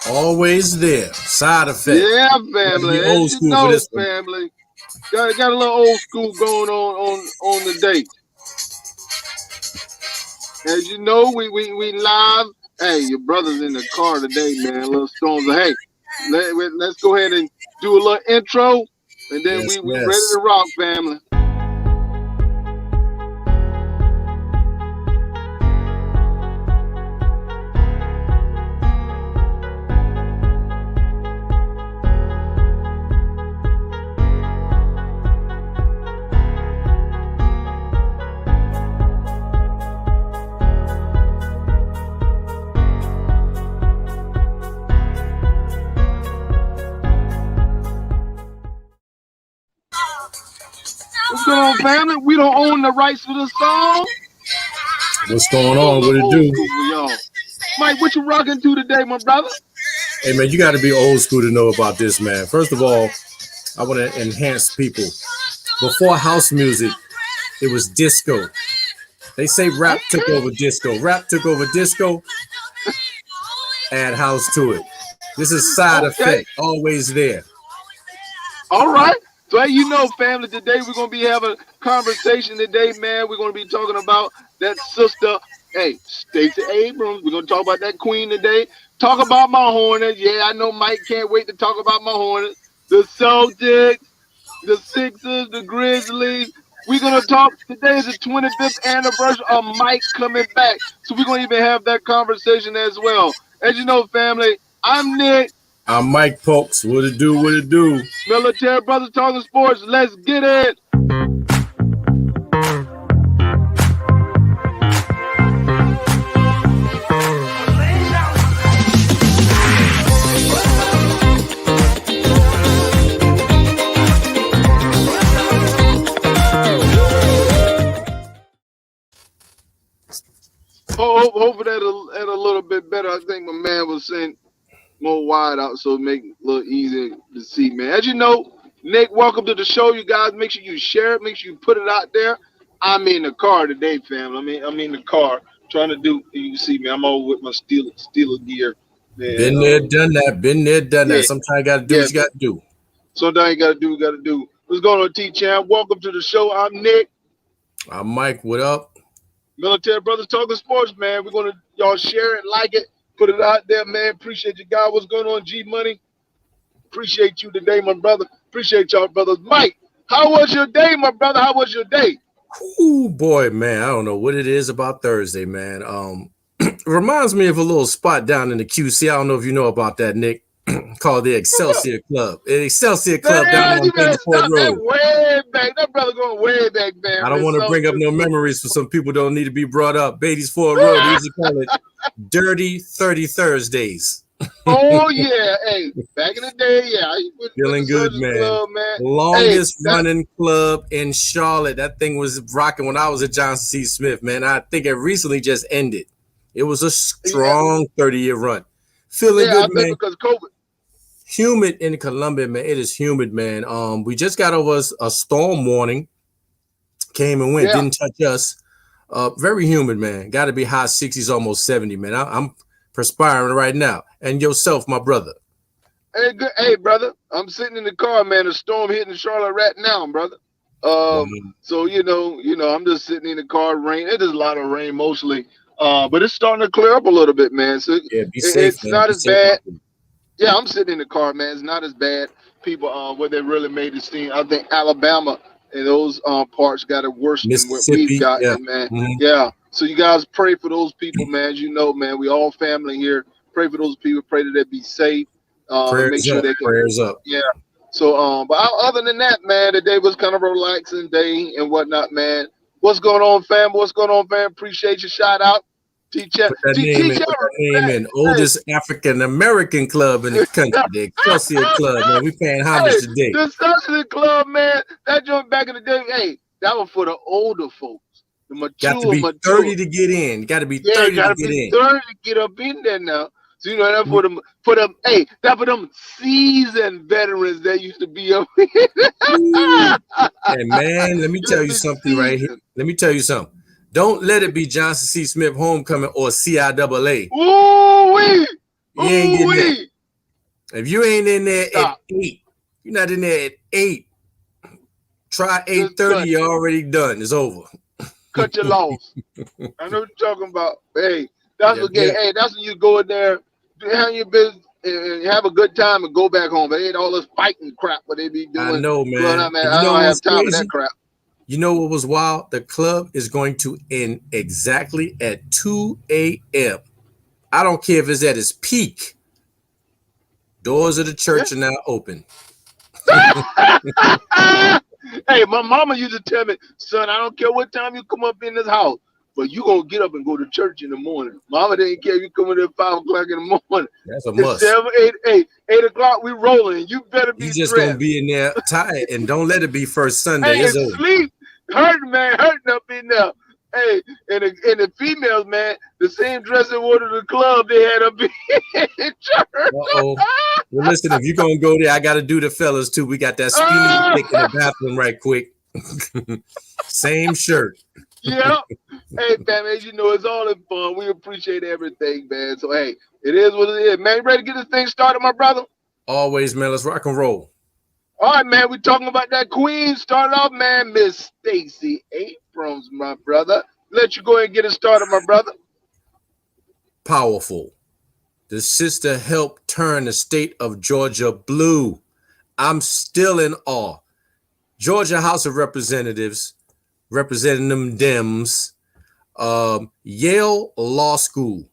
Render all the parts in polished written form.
Always there. Side effect. Yeah, family. Old As you school know, for this one. family. Got a little old school going on the date. As you know, we live. Hey, your brother's in the car today, man. Little storms. Hey, let's go ahead and do a little intro, and then Yes, we ready yes. to rock, family. What's going on, family? We don't own the rights for the song. What's going on? What it do? Y'all. Mike, what you rocking to today, my brother? Hey, man, you got to be old school to know about this, man. First of all, I want to enhance people. Before house music, it was disco. They say rap took over disco. Rap took over disco. Add house to it. This is side effect. Always there. All right. So, hey, you know, family, today we're going to be having a conversation today, man. We're going to be talking about that sister, hey, Stacy Abrams. We're going to talk about that queen today. Talk about my Hornets. Yeah, I know Mike can't wait to talk about my Hornets. The Celtics, the Sixers, the Grizzlies. We're going to talk. Today is the 25th anniversary of Mike coming back. So we're going to even have that conversation as well. As you know, family, I'm Nick. I'm Mike Pokes. What it do? What it do? Military Brothers Talking Sports. Let's get it. Hopefully that a little bit better. I think my man was saying more wide out, so it make it a little easier to see, man. As you know, Nick, welcome to the show. You guys, make sure you share it. Make sure you put it out there. I'm in the car today, family. I'm in the car trying to do. You can see me. I'm over with my Steeler gear. Man. Been there, done that. Been there, done that. Sometimes you got to do what you got to do. Sometimes you got to do what you got to do. What's going on, T-Champ? Welcome to the show. I'm Nick. I'm Mike. What up? Military Brothers Talking Sports, man. We're going to, y'all share it, like it, put it out there, man. Appreciate you guys. What's going on, G Money? Appreciate you today, my brother. Appreciate y'all, brothers. Mike, how was your day, my brother? How was your day? Ooh, boy, man. I don't know what it is about Thursday, man. Reminds me of a little spot down in the QC. I don't know if you know about that, Nick. Called the Excelsior Club. The Excelsior Club down on Fort Road. Way back. That brother going way back, man. I don't want to bring up no memories for some people don't need to be brought up. Beatty's Fort Road. They used to call it Dirty 30 Thursdays. Oh, yeah. Hey, back in the day, yeah. Feeling good, man. Club, man. Longest running club in Charlotte. That thing was rocking when I was at Johnson C. Smith, man. I think it recently just ended. It was a strong 30-year run. Feeling good, man. Because COVID. Humid in Columbia, man. It is humid, man. We just got over a storm warning. Came and went, didn't touch us. Very humid, man. Got to be high 60s, almost 70, man. I'm perspiring right now. And yourself, my brother. Hey, good. Hey, brother. I'm sitting in the car, man. A storm hitting Charlotte right now, brother. So you know, I'm just sitting in the car. Rain. It is a lot of rain mostly. But it's starting to clear up a little bit, man. So yeah, be safe, it's not as bad. Yeah, I'm sitting in the car, man. It's not as bad. People, where they really made the scene. I think Alabama and those parts got it worse than what we've got, man. Mm-hmm. Yeah. So you guys pray for those people, man. As you know, man, we all family here. Pray for those people. Pray that they be safe. Make sure they can. Prayers up. Yeah. So, but other than that, man, the day was kind of a relaxing day and whatnot, man. What's going on, fam? What's going on, fam? Appreciate your shout out. Put that name in. Oldest African American club in the country, the Excelsior Club, man. We paying homage today. The Excelsior Club, man. That joint back in the day, hey, that was for the older folks. The mature, got to be 30 to get in. Got to be 30 to get in. 30 to get up in there now. So you know that for them, hey, that for them seasoned veterans that used to be up here. Hey man, let me tell you something right here. Let me tell you something. Don't let it be Johnson C. Smith Homecoming or CIAA. Ooh-wee. You ain't getting that. Ooh-wee. If you ain't in there at Stop. 8, you're not in there at 8. Try Just 8:30. cut. You're already done. It's over. Cut your loss. I know what you're talking about. Hey, that's Yep, what yep. hey, that's when you go in there, handle your business, and have a good time and go back home. But ain't all this fighting crap what they be I doing. know, Well, man. man, And I you know don't what's have time for that crazy? crap. You know what was wild? The club is going to end exactly at 2 a.m. I don't care if it's at its peak. Doors of the Yeah. church are now open. Hey, my mama used to tell me, son, I don't care what time you come up in this house, but you gonna get up and go to church in the morning. Mama didn't care if you come in at 5 o'clock in the morning. That's a It's must. 7, 8 o'clock. We rolling. You better You be just gonna dressed. be in there tired and don't let it be first Sunday. Hey, It's and over. sleep hurting, man, hurting up in there. Hey, and the females, man, the same dress they wore to the club they had up in church. Uh-oh. Well, listen, if you're gonna go there, I gotta do the fellas too. We got that speed stick in the bathroom right quick. Same shirt. Yeah. Hey, man, as you know, it's all in fun. We appreciate everything, man. So, hey, it is what it is. Man, you ready to get this thing started, my brother? Always, man. Let's rock and roll. All right, man, we talking about that queen. Start off, man, Miss Stacy Abrams, my brother. Let you go ahead and get it started, my brother. Powerful. The sister helped turn the state of Georgia blue. I'm still in awe. Georgia House of Representatives, representing them Dems, Yale Law School,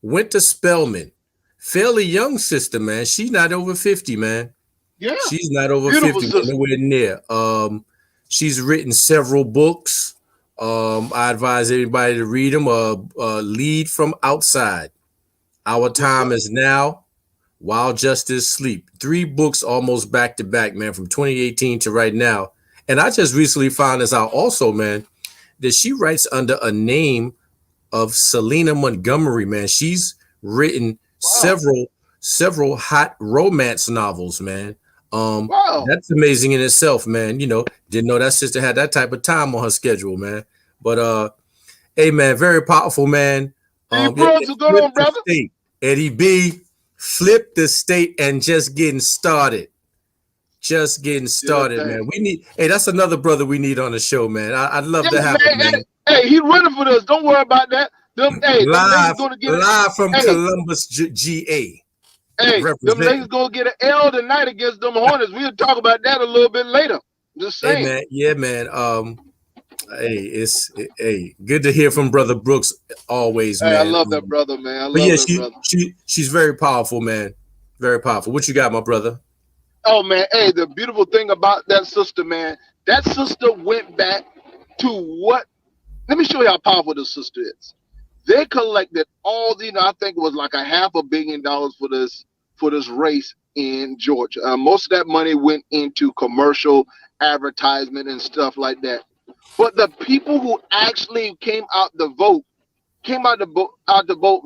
went to Spelman. Fairly young sister, man. She's not over 50, man. Yeah. She's not over Beautiful 50, sister. nowhere near. She's written several books. I advise everybody to read them. Lead from Outside. Our Time sir. is Now. While Justice Sleep. 3 books almost back to back, man, from 2018 to right now. And I just recently found this out also, man, that she writes under a name of Selena Montgomery, man. She's written Wow. several hot romance novels, man. Wow. That's amazing in itself, man. You know, didn't know that sister had that type of time on her schedule, man. But hey, man, very powerful, man. D. Yeah, Brooks, what's going flip on, the brother? state. Eddie B, flip the state and just getting started. Just getting Do that started, man. thing. We need, hey, that's another brother we need on the show, man. I'd love to Yes, have him, man. man. Hey, he running for this. Don't worry about that. Them ladies Live, gonna get it. live from Hey, Columbus, GA. them ladies Representing. gonna get an L tonight against them Hornets. We'll talk about that a little bit later. Just Hey, saying. man. Yeah, man. Hey, good to hear from Brother Brooks always, Hey, I man. love that brother, man. I But love yeah, that brother. she's very powerful, man. Very powerful. What you got, my brother? Oh man, hey, the beautiful thing about that sister, man, that sister went back to what? Let me show you how powerful this sister is. They collected all the, I think it was like $500 million for this race in Georgia. Most of that money went into commercial advertisement and stuff like that. But the people who actually came out the vote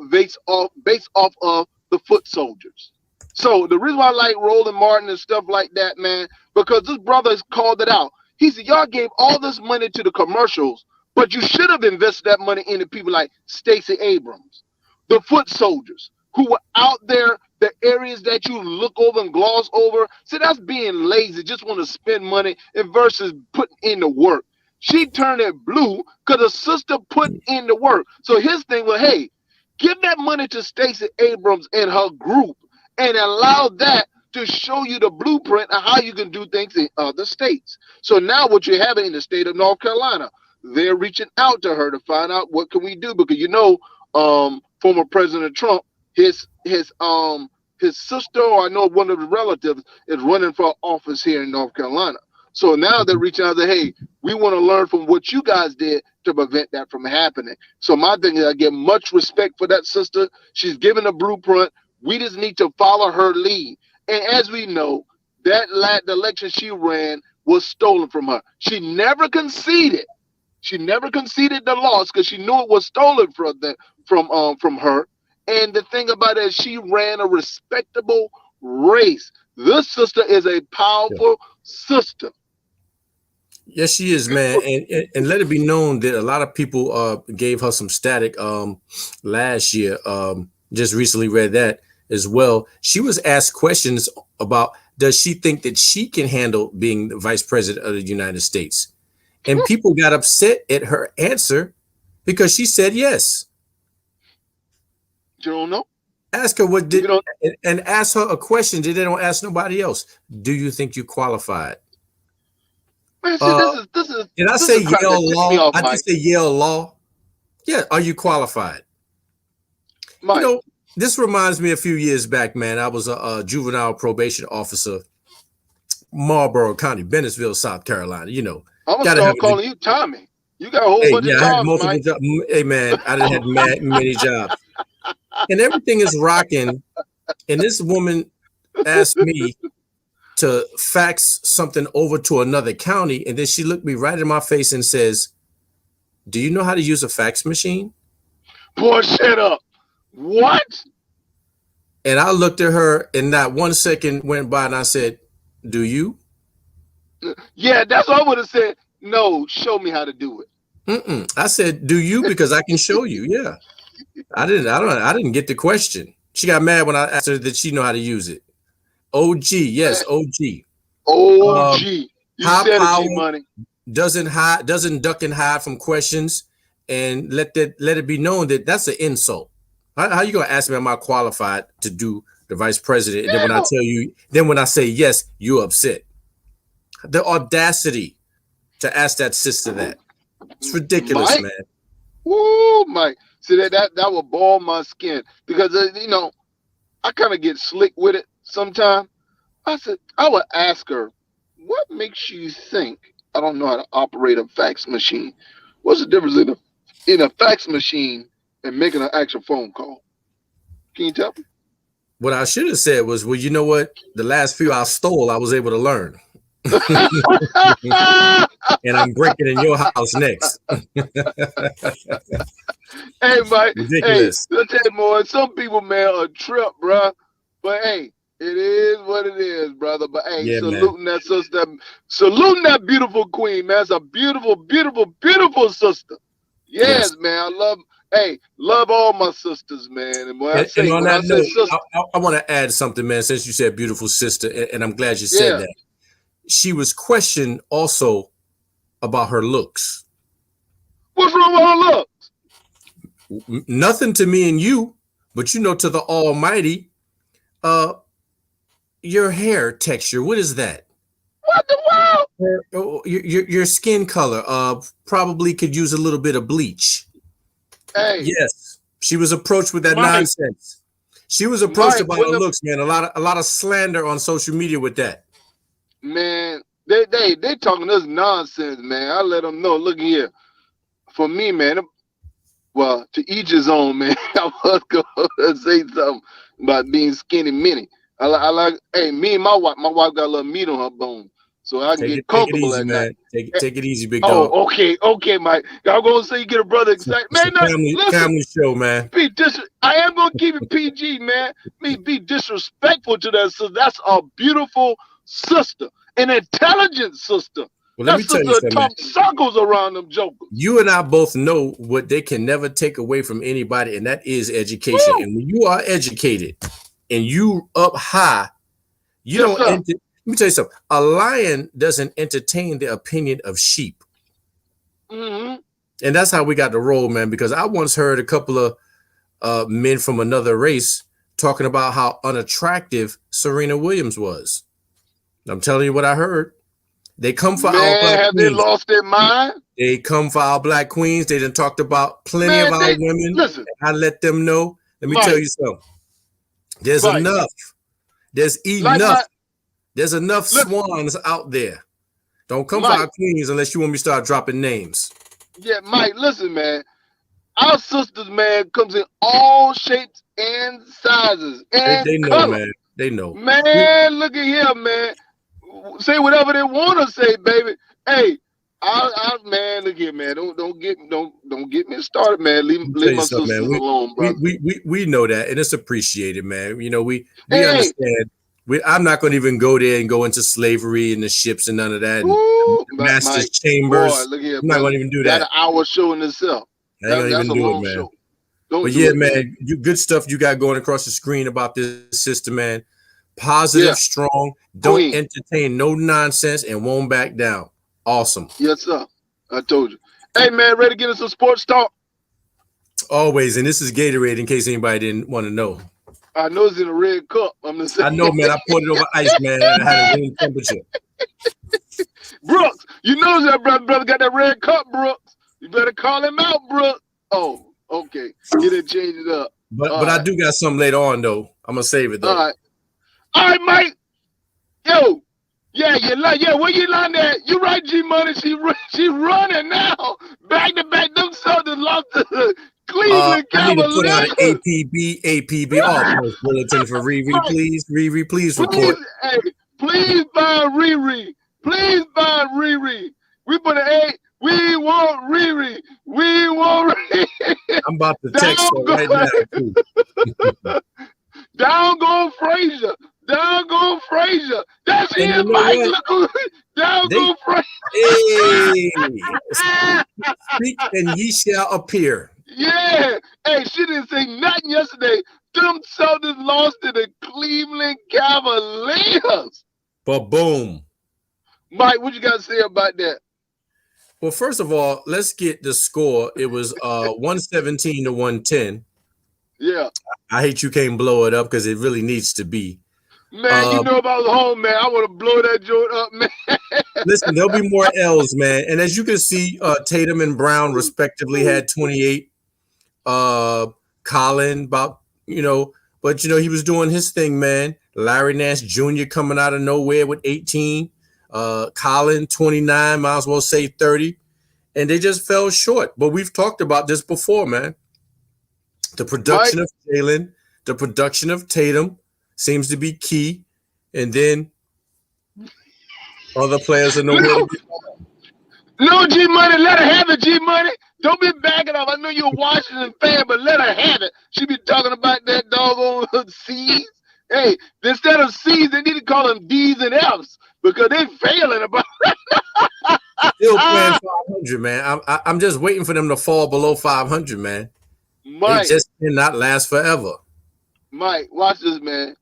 based off of the foot soldiers. So the reason why I like Roland Martin and stuff like that, man, because this brother has called it out. He said, y'all gave all this money to the commercials, but you should have invested that money into people like Stacy Abrams, the foot soldiers, who were out there, the areas that you look over and gloss over. See, that's being lazy, just want to spend money and versus putting in the work. She turned it blue because her sister put in the work. So his thing was, hey, give that money to Stacey Abrams and her group and allow that to show you the blueprint of how you can do things in other states. So now what you have in the state of North Carolina, they're reaching out to her to find out what can we do, because former President Trump, his sister, or I know one of his relatives, is running for office here in North Carolina. So now they're reaching out and say, hey, we want to learn from what you guys did to prevent that from happening. So my thing is, I give much respect for that sister. She's given a blueprint. We just need to follow her lead. And as we know, the election she ran was stolen from her. She never conceded. She never conceded the loss because she knew it was stolen from her. And the thing about it is, she ran a respectable race. This sister is a powerful sister. Yes, she is, man, and let it be known that a lot of people gave her some static last year. Just recently read that as well. She was asked questions about does she think that she can handle being the vice president of the United States? And people got upset at her answer because she said yes. You don't know? Ask her what did, and ask her a question that they don't ask nobody else. Do you think you qualified? Man, see, this is. Did I say Yale Law? I did say Yale Law. Yeah, are you qualified? Mike. You know, this reminds me a few years back, man. I was a juvenile probation officer, Marlboro County, Bennettsville, South Carolina. You know, I'm gonna start calling you Tommy. You got a whole bunch of jobs, Mike. Hey, man, I done had many jobs, and everything is rocking. And this woman asked me to fax something over to another county, and then she looked me right in my face and says, "Do you know how to use a fax machine?" Boy, shut up. What? And I looked at her, and not 1 second went by, and I said, "Do you?" Yeah, that's what I would have said. No, show me how to do it. I said, "Do you?" Because I can show you. Yeah, I didn't get the question. She got mad when I asked her that she know how to use it. OG, yes, OG. OG. You said it, G Money. Doesn't duck and hide from questions, and let it be known that that's an insult. How you gonna ask me am I qualified to do the vice president? And then when I tell you, then when I say yes, you're upset. The audacity to ask that sister that. It's ridiculous, Mike, man. Woo, Mike. See that will ball my skin because you know I kind of get slick with it sometimes. I said I would ask her, what makes you think I don't know how to operate a fax machine? What's the difference in a fax machine and making an actual phone call? Can you tell me? What I should have said was, well, you know what? The last few I stole, I was able to learn. And I'm breaking in your house next. Hey, Mike. Ridiculous. Hey, let's tell you more. Some people, man, are trip, bro. But hey, it is what it is, brother. But hey, Yeah, saluting that sister, saluting that beautiful queen, man. That's a beautiful, beautiful, beautiful sister. Yes, man. Love all my sisters, man. And when I say sister, I want to add something, man. Since you said beautiful sister, and I'm glad you said that. She was questioned also about her looks. What's wrong with her looks? Nothing to me and you, but you know, to the Almighty. Your hair texture, what is that? What the world? Your skin color probably could use a little bit of bleach. Hey. Yes, she was approached with that nonsense. She was approached about her looks, man. A lot of slander on social media with that. Man, they talking this nonsense, man. I let them know. Look here, for me, man. Well, to each his own, man. I was gonna say something about being skinny mini. I like, hey, me and my wife got a little meat on her bone, so I can get comfortable at night. Take it easy, big dog. Oh, okay, Mike. I'm gonna say you get a brother excited, man. Family show, man. I am gonna keep it PG, man. Be disrespectful to that sister. That's a beautiful sister, an intelligent sister. Well, let me tell you something. Talk circles around them jokers. You and I both know what they can never take away from anybody, and that is education. Woo! And when you are educated and you up high, you don't. Let me tell you something. A lion doesn't entertain the opinion of sheep. Mm-hmm. And that's how we got to roll, man. Because I once heard a couple of men from another race talking about how unattractive Serena Williams was. I'm telling you what I heard. They come for our black have queens. They lost their mind? They come for our black queens. They done talked about plenty of our women. Listen, I let them know. Let me tell you something. There's enough. There's enough. There's enough swans out there. Don't come for our queens unless you want me to start dropping names. Yeah, Mike, listen, man. Our sisters, man, comes in all shapes and sizes and they know, color. man. They know. Man, look at here, man. Say whatever they want to say, baby. Hey, man, look here, man. Don't get me started, man. Leave my sisters alone, bro. We know that, and it's appreciated, man. You know, we understand. I'm not going to even go there and go into slavery and the ships and none of that. Master's chambers. Boy, look here, I'm not going to even do that. That's an hour show in itself. I ain't going to even do it, man. Show. Don't But do yeah, it, man. man, you good stuff you got going across the screen about this system, man. Positive, Yeah, strong, don't Queen. entertain no nonsense, and won't back down. Awesome. Yes, sir. I told you. Hey, man, ready to get into some sports talk? Always. And this is Gatorade in case anybody didn't want to know. I know it's in a red cup. I'm just saying. I know, man. I poured it over ice, man. And I had a room temperature. Brooks, you know that brother got that red cup, Brooks. You better call him out, Brooks. Oh, okay. He didn't change it up. But All but I right. do got something later on, though. I'm going to save it, though. All right, Mike. Yo, yeah. Where you land at? You right, G Money. She running now. Back to back. Them Celtics lost to the Cleveland I need to put out Cavaliers. an APB all-post bulletin for Riri, please. Riri, please report. Please find Riri. Please find Riri. We put an A. We want Riri. We want Riri. I'm about to text her right now, too. Down go Frazier. Down go Frazier. That's And him, you know Mike. what? Look, down go Frazier. Hey! Speak and ye shall appear. Yeah. Hey, she didn't say nothing yesterday. Them Celtics lost to the Cleveland Cavaliers. But boom. Mike, what you got to say about that? Well, first of all, let's get the score. It was 117 to 110. Yeah. I hate you can't blow it up because it really needs to be. Man, you know if I was home, man, I would have blown that joint up, man. Listen, there'll be more L's, man. And as you can see, Tatum and Brown respectively had 28. Colin about, but he was doing his thing, man. Larry Nance Jr. coming out of nowhere with 18. Colin 29, might as well say 30. And they just fell short. But we've talked about this before, man. The production of Jalen, the production of Tatum seems to be key. And then other players are nowhere to be. No, G Money, let her have it, G Money. Don't be backing off. I know you're a Washington fan, but let her have it. She be talking about that doggone C's. Hey, instead of C's, they need to call them D's and F's because they're failing about Still playing 500, man. I'm just waiting for them to fall below 500, man. Mike, it just cannot last forever. Mike, watch this, man.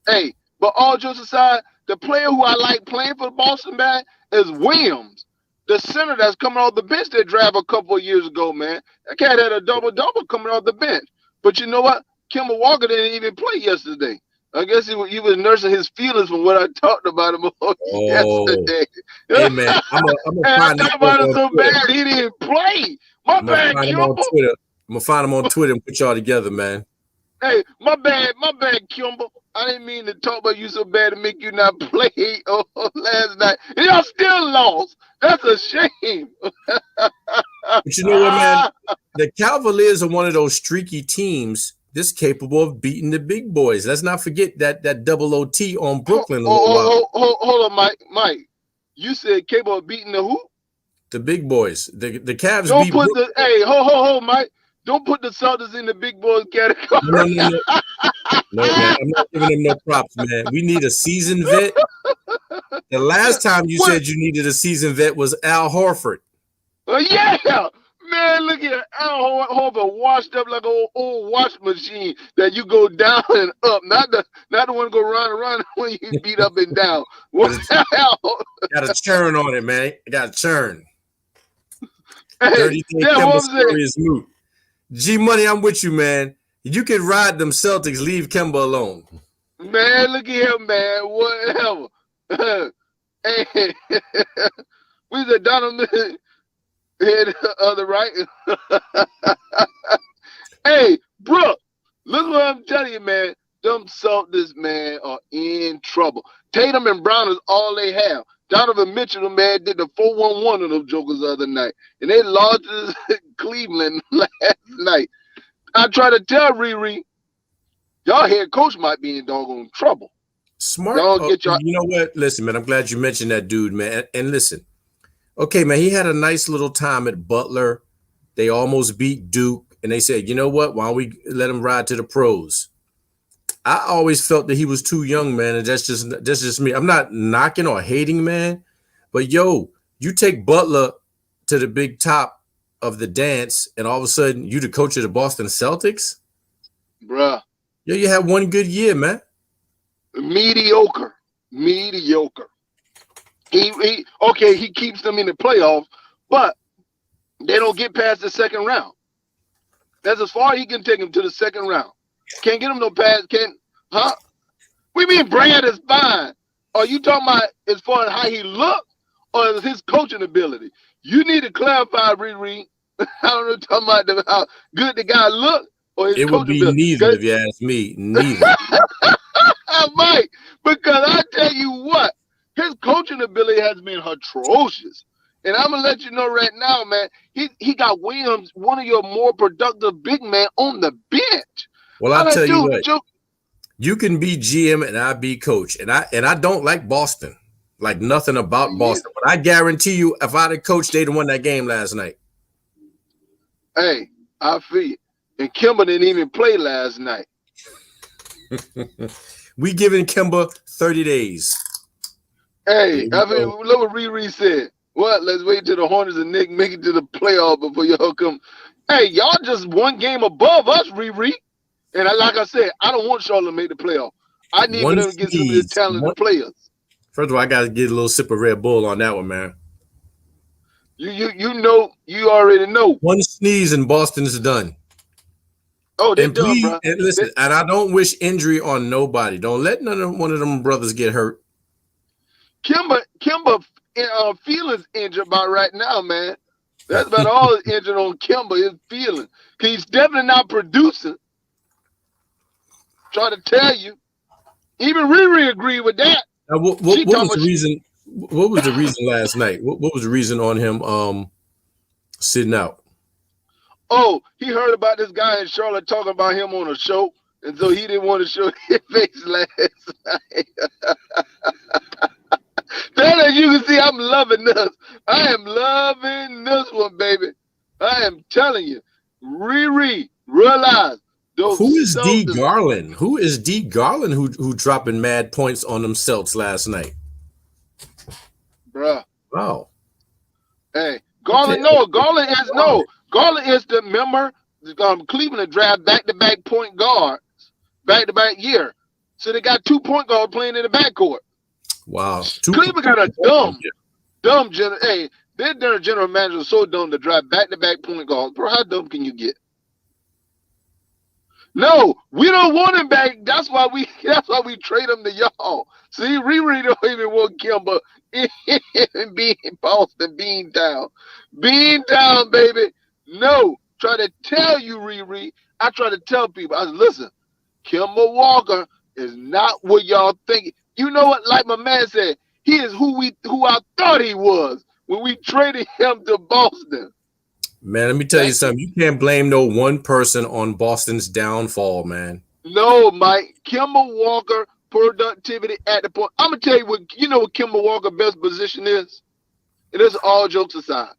Hey, but all jokes aside, the player who I like playing for Boston, man, is Williams, the center that's coming off the bench they drafted a couple of years ago, man. That cat had a double-double coming off the bench. But you know what? Kemba Walker didn't even play yesterday. I guess he was nursing his feelings from what I talked about him yesterday. Hey, man, I'm gonna find I talked about him so bad he didn't play. My bad, Kemba. I'm gonna find him on Twitter and put y'all together, man. Hey, my bad, Kimber. I didn't mean to talk about you so bad to make you not play last night. And y'all still lost. That's a shame. But you know what, man? The Cavaliers are one of those streaky teams that's capable of beating the big boys. Let's not forget that double OT on Brooklyn. Hold on, Mike. You said capable of beating the who? The big boys. The Cavs Don't beat put Brooklyn. hold, Mike. Don't put the Celtics in the big boys category. No, man. I'm not giving them no props, man. We need a seasoned vet. The last time you said you needed a seasoned vet was Al Horford. Yeah. Man, look at Al Horford washed up like an old wash machine that you go down and up. Not the one go round and round when you beat up and down. What the hell? Got a churn on it, man. Got a churn. Hey, 30-day Kemba story is moot. G Money, I'm with you, man. You can ride them Celtics. Leave Kemba alone. Man, look at him, man. Whatever. Hey, we said Donovan head on the right. Hey, Brooke, look what I'm telling you, man. Them Celtics, man, are in trouble. Tatum and Brown is all they have. Donovan Mitchell, man, did the 4-1-1 of those jokers the other night. And they lost to Cleveland last night. I try to tell Riri, y'all head coach might be in doggone trouble. Smart. You know what? Listen, man, I'm glad you mentioned that dude, man. And listen, okay, man, he had a nice little time at Butler. They almost beat Duke. And they said, you know what? Why don't we let him ride to the pros? I always felt that he was too young, man, and that's just me. I'm not knocking or hating, man, but yo, you take Butler to the big top of the dance, and all of a sudden you the coach of the Boston Celtics? Bruh. Yeah, you had one good year, man. Mediocre. He keeps them in the playoffs, but they don't get past the second round. That's as far as he can take them to the second round. Can't get them no pass. We mean Brad is fine. Are you talking about as far as how he looked or his coaching ability? You need to clarify, Riri. I don't know talking about how good the guy looked or his It would be ability. neither if you ask me. Neither. Mike, because I tell you what, his coaching ability has been atrocious. And I'm gonna let you know right now, man, he got Williams, one of your more productive big men, on the bench. Well, I'll tell you what. You can be GM and I be coach. And I don't like Boston. Like nothing about Boston. But I guarantee you, if I'd have coached, they'd have won that game last night. Hey, I feel you. And Kimber didn't even play last night. We giving Kimber 30 days. Hey, I mean, look what Riri said. What? Let's wait till the Hornets and Nick make it to the playoff before y'all come. Hey, y'all just one game above us, Riri. And like I said, I don't want Charlotte to make the playoff. I need for them to get some of the talented players. First of all, I got to get a little sip of Red Bull on that one, man. You know, you already know. One sneeze and Boston's done. Oh, they're done, bro. And listen, and I don't wish injury on nobody. Don't let one of them brothers get hurt. Kimber feelings injured about right now, man. That's about all injured on Kimber, his feelings. Because he's definitely not producing. Try to tell you. Even Riri agreed with that. Now, what was the reason? What was the reason last night? What was the reason on him sitting out? Oh, he heard about this guy in Charlotte talking about him on a show, and so he didn't want to show his face last night. Then, as you can see, I'm loving this. I am loving this one, baby. I am telling you, Riri, realize. Who is D. Garland? Who is D. Garland who dropping mad points on them Celts last night? Bruh. Wow. Hey, Garland is the member Cleveland draft back-to-back point guards, back-to-back year. So they got 2 point guards playing in the backcourt. Wow. Cleveland got a dumb general. Hey, their general manager is so dumb to draft back-to-back point guards. Bro, how dumb can you get? No, we don't want him back. That's why we trade him to y'all. See, Riri don't even want Kimber in Boston, Beantown. Beantown, baby. No, try to tell you, Riri. I try to tell people. I said, listen, Kimber Walker is not what y'all think. You know what? Like my man said, he is who I thought he was when we traded him to Boston. Man, let me tell you something. You can't blame no one person on Boston's downfall, man. No, Mike. Kimber Walker productivity at the point. I'm gonna tell you what. You know what Kimber Walker's best position is. It is all jokes aside.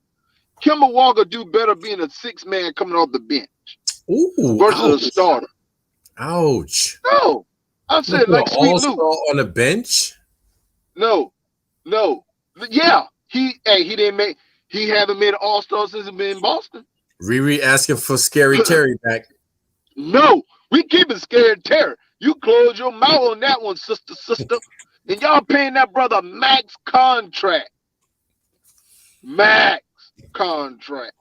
Kimber Walker do better being a 6-man coming off the bench versus a starter. Ouch. No, I said like Sweet Lou on the bench. No. Yeah, he didn't make. He haven't made an All-Star since he's been in Boston. Riri asking for Scary Terry back. No, we keeping Scary Terry. You close your mouth on that one, sister. And y'all paying that brother max contract. Max contract.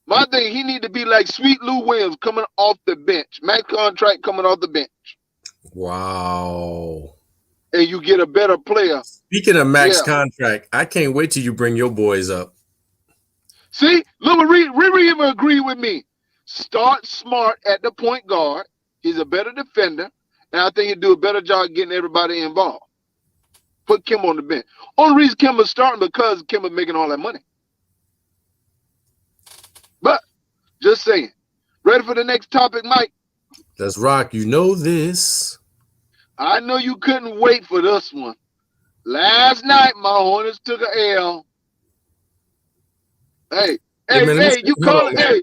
My thing, he need to be like Sweet Lou Williams coming off the bench. Max contract coming off the bench. Wow. And you get a better player. Speaking of max contract, I can't wait till you bring your boys up. See, look, Riri even agree with me. Start Smart at the point guard. He's a better defender, and I think he'll do a better job getting everybody involved. Put Kim on the bench. Only reason Kim is starting because Kim is making all that money. But just saying. Ready for the next topic, Mike? Let's rock. You know this. I know you couldn't wait for this one. Last night, my Hornets took an L. Hey, you call it. Hey,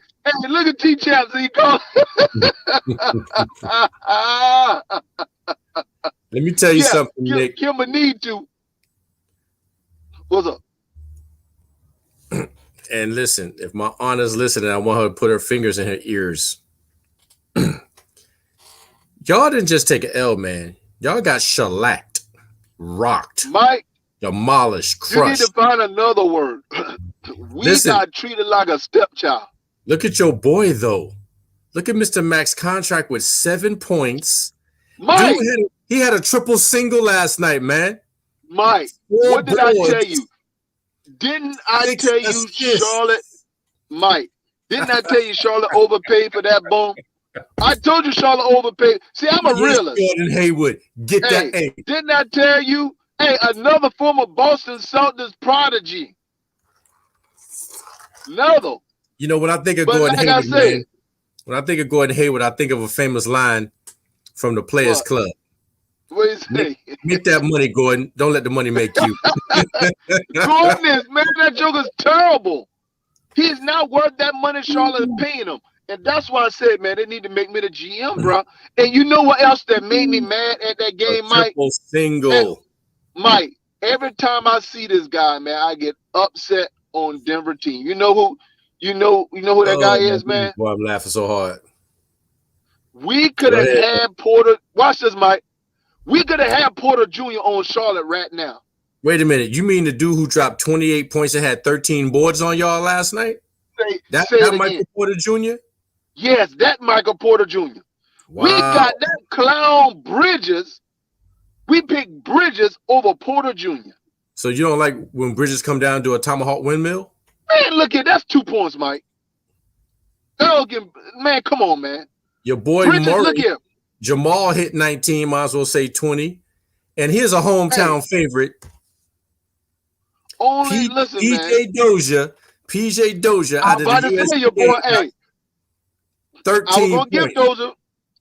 look at T-Champs. You call Let me tell you something, Nick. Kimber need to. What's up? And listen, if my aunt is listening, I want her to put her fingers in her ears. Y'all didn't just take an L, man. Y'all got shellacked, rocked, Mike, demolished, you need to crushed. find another word. We got treated like a stepchild. Look at your boy, though. Look at Mr. Mack's contract with 7 points. Mike, he had a triple single last night, man. Mike, what did I tell you? Didn't I tell you Charlotte? Mike, didn't I tell you Charlotte overpaid for that bone? I told you Charlotte overpaid. See, I'm a realist. Gordon Hayward, get that A. Didn't I tell you? Hey, another former Boston Celtics prodigy. Another. You know, when I think of Gordon Hayward, man, when I think of Gordon Hayward, I think of a famous line from the Players Club. What is it? Make that money, Gordon. Don't let the money make you. Goodness, man, that joke is terrible. He's not worth that money Charlotte is paying him. And that's why I said, man, they need to make me the GM, bro. And you know what else that made me mad at that game, Mike? Triple single. Mike, every time I see this guy, man, I get upset on Denver team. You know who that guy is, man? Boy, I'm laughing so hard. We could have had Porter. Watch this, Mike. We could have had Porter Jr. on Charlotte right now. Wait a minute. You mean the dude who dropped 28 points and had 13 boards on y'all last night? That Michael Porter Jr.? Yes, that Michael Porter Jr. Wow. We got that clown Bridges. We picked Bridges over Porter Jr. So you don't like when Bridges come down to a tomahawk windmill? Man, look at that's 2 points, Mike. Man, come on, man. Your boy Bridges, Murray, look here. Jamal hit 19, might as well say 20. And here's a hometown favorite. Listen, PJ Dozier. PJ Dozier. I'm about to tell your boy, 13 I was going to give Dozier.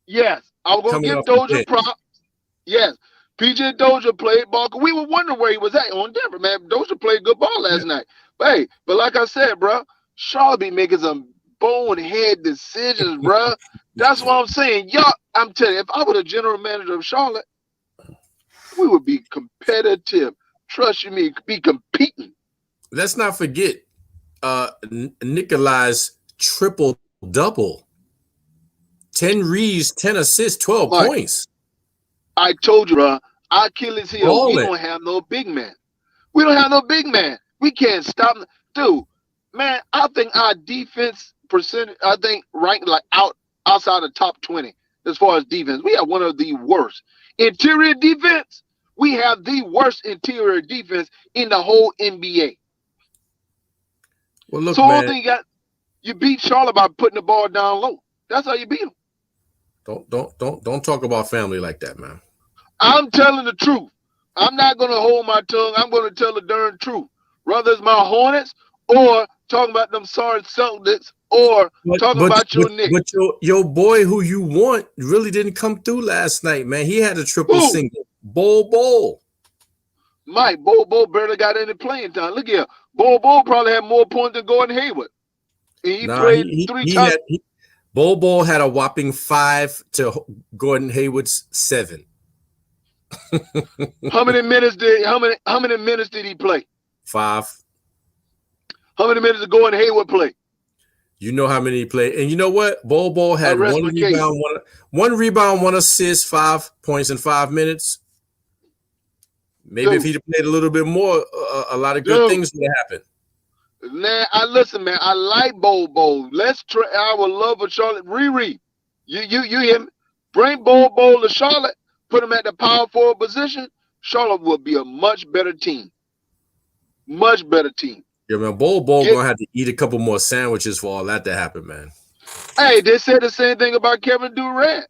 Yes, I was going to give Dozier prop. Yes. PJ Dozier played ball. We were wondering where he was at on Denver, man. Dozier played good ball last night. But like I said, bro, Charlotte be making some bonehead decisions, bro. That's what I'm saying. Y'all, I'm telling you, if I were the general manager of Charlotte, we would be competitive. Trust you me, be competing. Let's not forget Nikolai's triple-double. 10 reads, 10 assists, 12 points. I told you, bro, Achilles heel, we don't have no big man. We don't have no big man. We can't stop. Dude, man, I think our defense percentage, ranked like outside the top 20 as far as defense. We have one of the worst. Interior defense, we have the worst interior defense in the whole NBA. Well, look, so man, one thing you beat Charlotte by putting the ball down low. That's how you beat them. Don't talk about family like that, man. I'm telling the truth. I'm not going to hold my tongue. I'm going to tell the darn truth. Whether it's my Hornets or talking about them sorry Celtics or talking about your Knicks. But your boy who you want really didn't come through last night, man. He had a triple single. Bol. Mike, Bol barely got any playing time. Look here. Bol probably had more points than Gordon Hayward. And he played 3 times. Bol had a whopping 5 to Gordon Hayward's 7. How many minutes did he play? 5. How many minutes did Gordon Hayward play? You know how many he played. And you know what? Bol had 1 rebound, 1 assist, 5 points in 5 minutes. Maybe if he'd played a little bit more, a lot of good things would have happened. Man, I like Bol. Let's try. I would love for Charlotte. Riri, you hear me? Bring Bol to Charlotte. Put him at the power forward position. Charlotte will be a much better team. Much better team. Yeah, man. Bol gonna have to eat a couple more sandwiches for all that to happen, man. Hey, they said the same thing about Kevin Durant.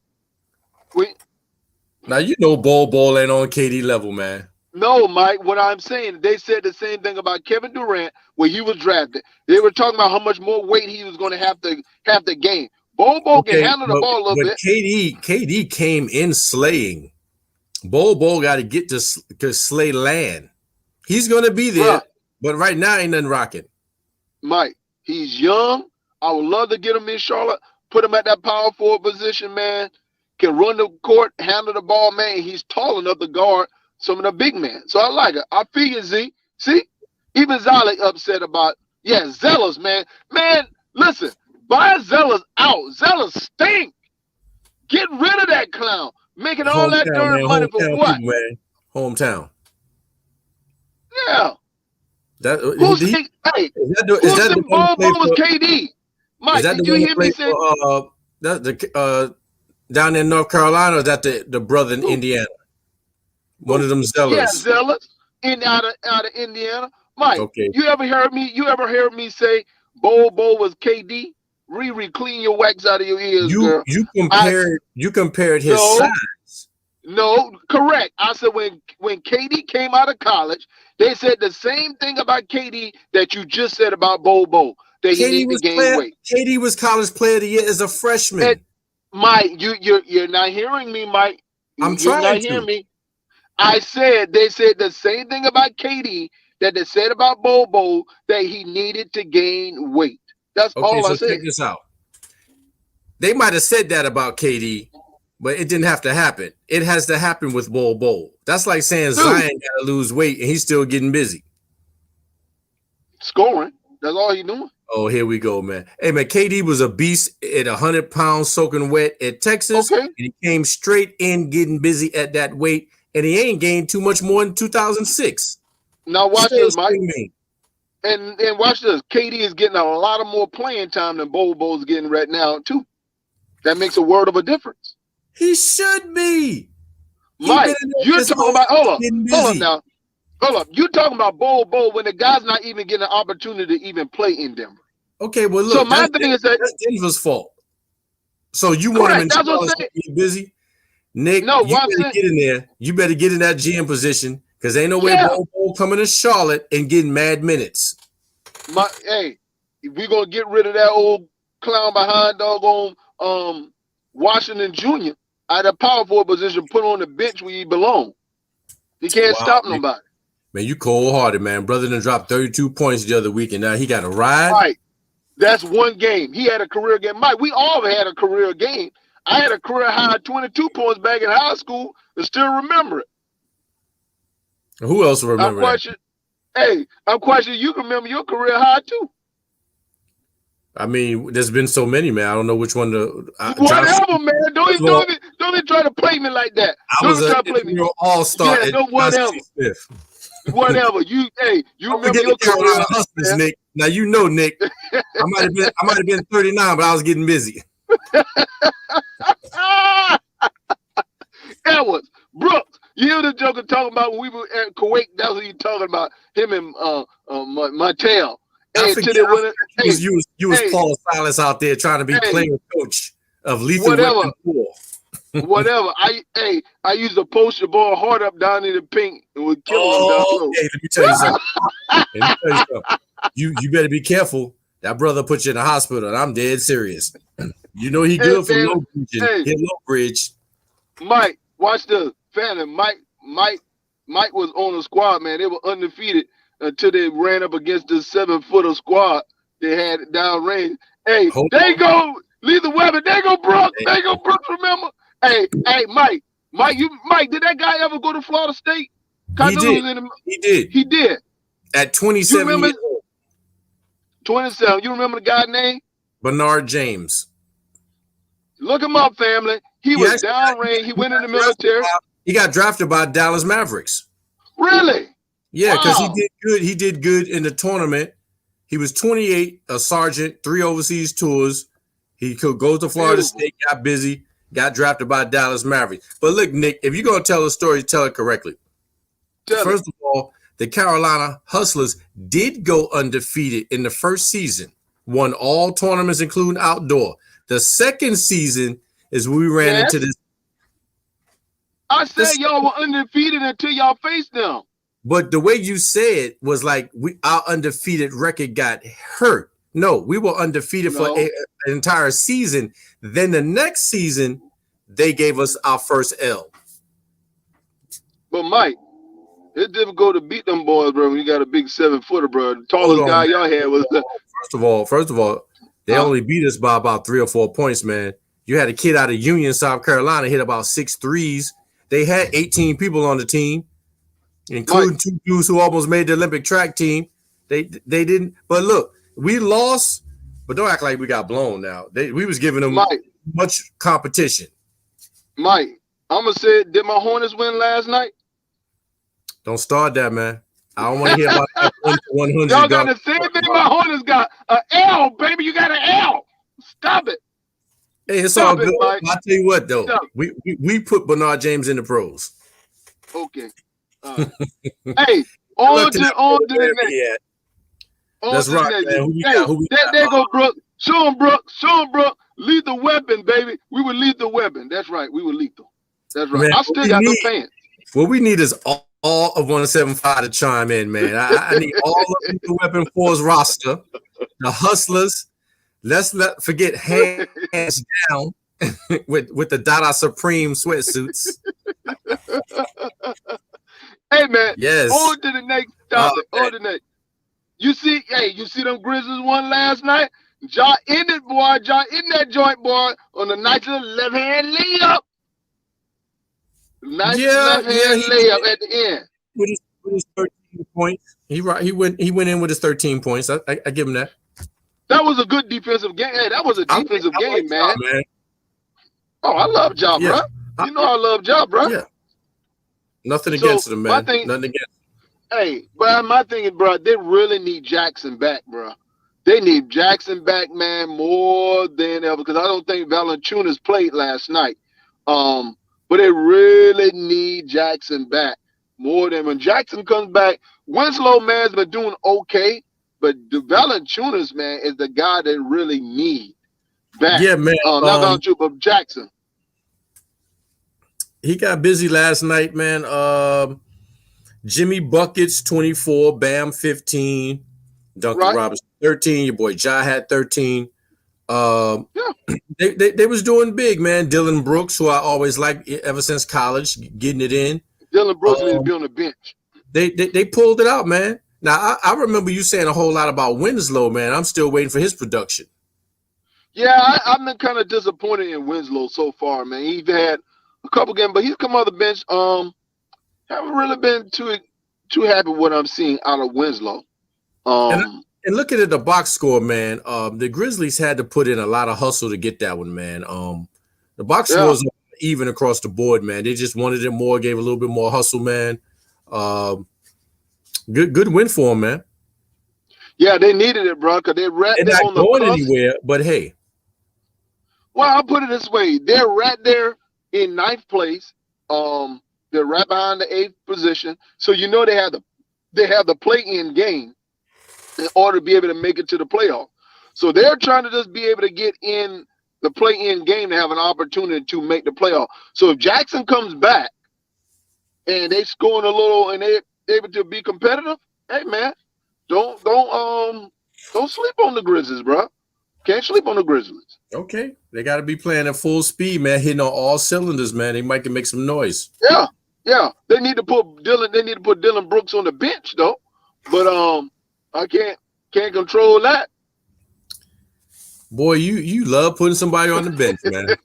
Now you know Bol ain't on KD level, man. No, Mike, what I'm saying, they said the same thing about Kevin Durant when he was drafted. They were talking about how much more weight he was going to have to gain. Bol can handle the ball a little bit. KD came in slaying. Bol got to get to slay land. He's going to be there, but right now ain't nothing rocking. Mike, he's young. I would love to get him in Charlotte, put him at that power forward position, man. Can run the court, handle the ball, man. He's tall enough to guard some of the big men. So I like it. I feel you, Z. See? Even Zalek upset about, Yeah, Zealous, man. Man, listen, buy Zealous out. Zealous stink. Get rid of that clown. Making all that Hometown, darn man. money for Hometown what? people, man. Hometown. Yeah. That Who said, hey, is who that said the one who Bo played was for? KD? Is Mike, that the did you one who hear me played say for? That the down in North Carolina? Or is that the brother in who? Indiana? One Who? of them Yeah, Zellers. Zealous out of Indiana. Mike, Okay. you ever heard me say Bo was KD? Riri, clean your wax out of your ears, You girl. you I compared his no, size. no, correct. I said when KD came out of college, they said the same thing about KD that you just said about Bo, that he KD need to was gain weight. KD was college player of the year as a freshman. And Mike, you're not hearing me, Mike. I'm You're not trying hearing to. me. They said the same thing about KD that they said about Bobo, that he needed to gain weight. That's Okay, all I so check said. this out. They might have said that about KD, but it didn't have to happen. It has to happen with Bol. That's like saying Dude, Zion got to lose weight and he's still getting busy. scoring. That's all he doing. Oh, here we go, man. Hey, man, KD was a beast at 100 pounds soaking wet at Texas. Okay. And he came straight in getting busy at that weight, and he ain't gained too much more in 2006. Now watch Still this, Mike. screaming. And watch this. KD is getting a lot of more playing time than Bobo's getting right now, too. That makes a world of a difference. He should be. Mike, you're talking about hold up now. Hold up. You talking about Bobo when the guy's not even getting an opportunity to even play in Denver. Okay, well, look, So my thing is that that's Denver's fault. So you want correct, him in that's what I'm Charlotte saying. to get busy? Nick, No, you what I'm better saying, get in there. You better get in that GM position because ain't no way yeah. Bobo coming to Charlotte and getting mad minutes. Hey, we're gonna get rid of that old clown behind doggone Washington Jr. out of power forward position, put on the bench where he belong. He can't stop nobody. Man, you cold-hearted, man. Brother done dropped 32 points the other week, and now he got a ride. Right. That's one game. He had a career game. Mike, we all had a career game. I had a career high 22 points back in high school and still remember it. Who else will remember that? I'm quite sure you can remember your career high too. I mean, there's been so many, man. I don't know which one to. Whatever, man. Don't even try to play me like that. I was an all-star. Yeah, no, whatever. Whatever. You remember your career, Hustlers, Nick. Now you know, Nick. I might have been 39, but I was getting busy. Edwards, Brooks. You hear the joker talking about when we were at Kuwait? That's what he talking about. Him and Mattel. You was Paul Silas out there trying to be player coach of Lethal Weapon 4. Whatever. I used to post your ball hard up down in the pink and would kill him down low. Hey, let me tell you something. You better be careful. That brother put you in the hospital, and I'm dead serious. You know he good for low bridge. Hit low bridge. Mike, watch this. Family. Mike was on the squad, man. They were undefeated until they ran up against the 7-footer squad. They had it down range. Hey, go Lethal Weapon. They go Brooks. They go Brooks. Remember? Hey, Mike, did that guy ever go to Florida State? He did. At 27 years old. 27. You remember the guy's name? Bernard James. Look him up, family. He was downrange. He went in the military. He got drafted by Dallas Mavericks. Really? Yeah, because he did good. He did good in the tournament. He was 28, a sergeant, 3 overseas tours. He could go to Florida State, got busy, got drafted by Dallas Mavericks. But look, Nick, if you're going to tell a story, tell it correctly. First of all, the Carolina Hustlers did go undefeated in the first season, won all tournaments, including outdoor. The second season is when we ran into this. I said y'all were undefeated until y'all faced them. But the way you said was like our undefeated record got hurt. No, we were undefeated for an entire season. Then the next season, they gave us our first L. But Mike, it's difficult to beat them boys, bro. When you got a big 7-footer, bro. The tallest guy y'all had was. First of all, they only beat us by about 3 or 4 points, man. You had a kid out of Union, South Carolina, hit about 6 threes. They had 18 people on the team, including 2 dudes who almost made the Olympic track team. They didn't. But look, We lost, but don't act like we got blown now. We was giving them much competition. Mike, I'm going to say, did my Hornets win last night? Don't start that, man. I don't want to hear about that 100. Y'all got the same thing my Hornets got. An L, baby. You got an L. Stop it. Hey, it's all good. I'll tell you what, though. We put Bernard James in the pros. Okay. Hey, on to the next. That's right, man. There go Brooke. Show him, Brooke. Lethal weapon, baby. We were lethal weapon. That's right. We were lethal. That's right. Man, I still got no pants. What we need is all of 175 to chime in, man. I need all of Lethal Weapon 4's roster. The Hustlers. Let's not forget Hands Down with the Dada Supreme sweatsuits. Hey, man. Yes. On to the next topic. On to the next. You see them Grizzlies won last night? Ja in that joint, boy, on a nice little left-hand layup. Left-hand layup at the end. With his 13 points. He went in with his 13 points. I give him that. That was a good defensive game. Hey, that was a defensive game, man. Oh, I love Ja, bro. You know I love Ja, bro. Yeah. Nothing against him, man. Nothing against him. Hey, but my thing is, bro, they really need Jackson back, bro. They need Jackson back, man, more than ever, because I don't think Valanciunas played last night. But they really need Jackson back more than when Jackson comes back. Winslow, man's been doing okay, but the Valanciunas, man, is the guy that really need back. Yeah, man. Not Valanciunas, but Jackson. He got busy last night, man. Jimmy Buckets 24, Bam 15, Duncan Robinson 13. Your boy Ja had 13. They was doing big, man. Dylan Brooks, who I always liked ever since college, getting it in. Dylan Brooks needs to be on the bench. They pulled it out, man. Now I remember you saying a whole lot about Winslow, man. I'm still waiting for his production. Yeah, I've been kind of disappointed in Winslow so far, man. He's had a couple games, but he's come off the bench. Haven't really been too happy with what I'm seeing out of Winslow. And looking at the box score, man, the Grizzlies had to put in a lot of hustle to get that one, man. The box score was even across the board, man. They just wanted it more, gave a little bit more hustle, man. Good win for them, man. Yeah, they needed it, bro, because they're right there on the cusp. They're not going anywhere, but hey. Well, I'll put it this way. They're right there in ninth place. They're right behind the 8th position. So you know they have the play-in game in order to be able to make it to the playoff. So they're trying to just be able to get in the play-in game to have an opportunity to make the playoff. So if Jackson comes back and they scoring a little and they're able to be competitive, hey man, don't sleep on the Grizzlies, bro. Can't sleep on the Grizzlies. Okay, they got to be playing at full speed, man, hitting on all cylinders, man. They might can make some noise. Yeah. They need to put Dylan Brooks on the bench though, but I can't control that. Boy, you love putting somebody on the bench, man.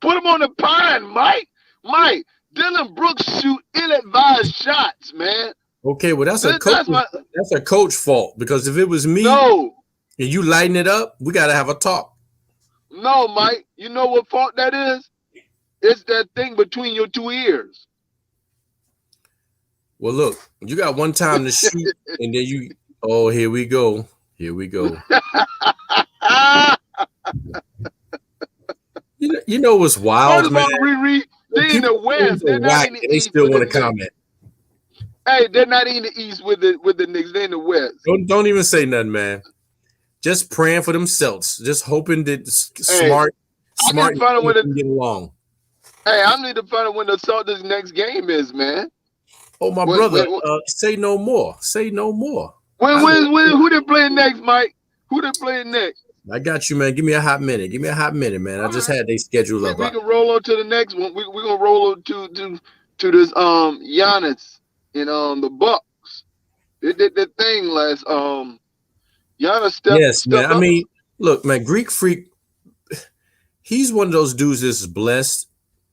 Put him on the pine, Mike. Dylan Brooks shoot ill-advised shots, man. Okay, well that's a coach fault, because if it was me, and you lighten it up, we got to have a talk. No, Mike. You know what fault that is? It's that thing between your two ears. Well, look, you got one time to shoot, and then here we go. You know what's wild, man? They in the West. They're not in the East. They still want to comment. Hey, they're not in the East with the Knicks. They're in the West. Don't even say nothing, man. Just praying for themselves. Just hoping that smart can get along. Hey, I need to find out when the Celtics' next game is, man. Oh, my brother. Say no more. Say no more. Who they playing next, Mike? Who they playing next? I got you, man. Give me a hot minute, man. I just had they schedule up. We can roll on to the next one. We're gonna roll on to this Giannis and the Bucks. They did that thing last Giannis stepped. Yes, man. I mean, look, man, Greek Freak, he's one of those dudes that's blessed